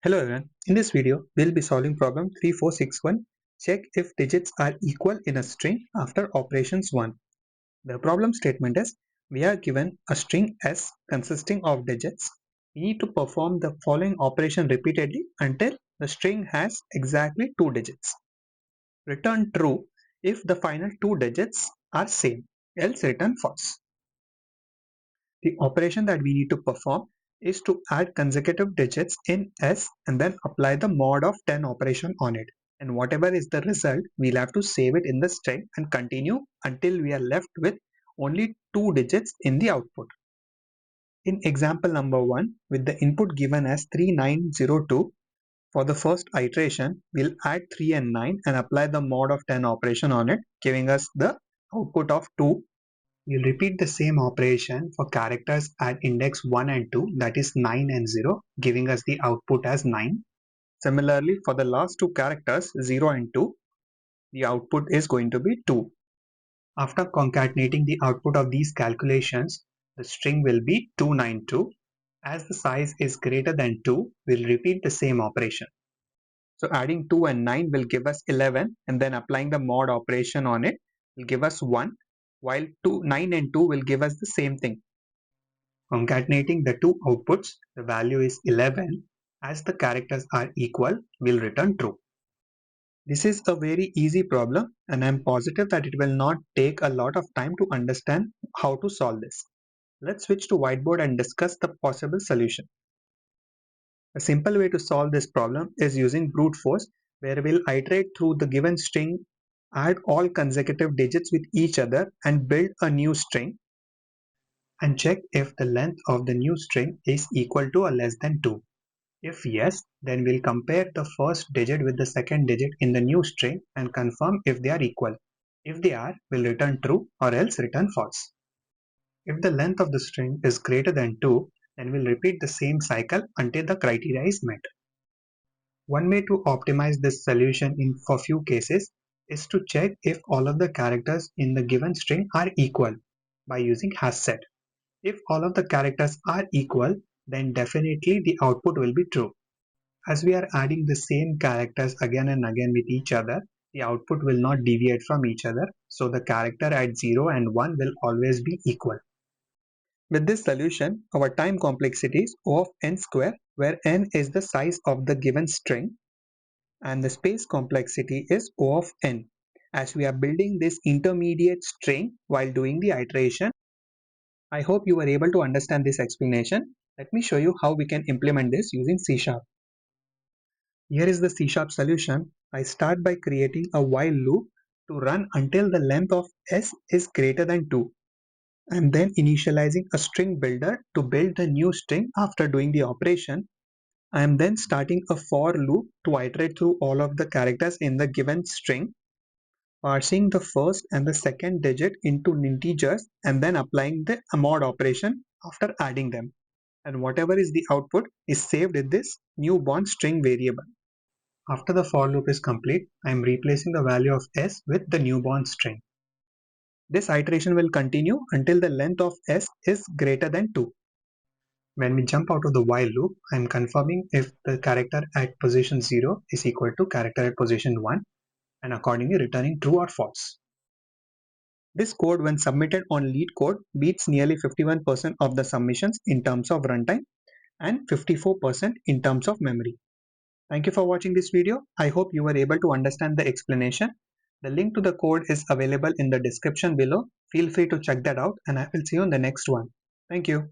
Hello everyone, in this video we'll be solving problem 3461. Check if digits are equal in a string after operations 1. The problem statement is we are given a string S consisting of digits. We need to perform the following operation repeatedly until the string has exactly 2 digits. Return true if the final 2 digits are same, else return false. The operation that we need to perform is to add consecutive digits in S and then apply the mod of 10 operation on it. And whatever is the result, we'll have to save it in the string and continue until we are left with only 2 digits in the output. In example number 1, with the input given as 3902, for the first iteration, we'll add 3 and 9 and apply the mod of 10 operation on it, giving us the output of 2. We'll repeat the same operation for characters at index 1 and 2, that is 9 and 0, giving us the output as 9. Similarly, for the last two characters 0 and 2, the output is going to be 2. After concatenating the output of these calculations, the string will be 292. As the size is greater than 2, we'll repeat the same operation. So adding 2 and 9 will give us 11, and then applying the mod operation on it will give us 1, while 9 and 2 will give us the same thing. Concatenating the two outputs, the value is 11. As the characters are equal, we'll return true. This is a very easy problem, and I'm positive that it will not take a lot of time to understand how to solve this. Let's switch to whiteboard and discuss the possible solution. A simple way to solve this problem is using brute force, where we'll iterate through the given string, add all consecutive digits with each other and build a new string, and check if the length of the new string is equal to or less than 2. If yes, then we'll compare the first digit with the second digit in the new string and confirm if they are equal. If they are, we'll return true or else return false. If the length of the string is greater than 2, then we'll repeat the same cycle until the criteria is met. One way to optimize this solution for few cases is to check if all of the characters in the given string are equal by using #set. If all of the characters are equal, then definitely the output will be true. As we are adding the same characters again and again with each other, the output will not deviate from each other, so the character at 0 and 1 will always be equal. With this solution, our time complexity is O of n square, where n is the size of the given string, and the space complexity is O of n, as we are building this intermediate string while doing the iteration. I hope you were able to understand this explanation. Let me show you how we can implement this using C#. Here is the C# solution. I start by creating a while loop to run until the length of S is greater than 2. I am then initializing a string builder to build the new string after doing the operation. I am then starting a for loop to iterate through all of the characters in the given string, parsing the first and the second digit into integers and then applying the mod operation after adding them. And whatever is the output is saved in this newborn string variable. After the for loop is complete, I am replacing the value of S with the newborn string. This iteration will continue until the length of S is greater than 2. When we jump out of the while loop, I am confirming if the character at position 0 is equal to character at position 1 and accordingly returning true or false. This code, when submitted on LeetCode, beats nearly 51% of the submissions in terms of runtime and 54% in terms of memory. Thank you for watching this video. I hope you were able to understand the explanation. The link to the code is available in the description below. Feel free to check that out, and I will see you in the next one. Thank you.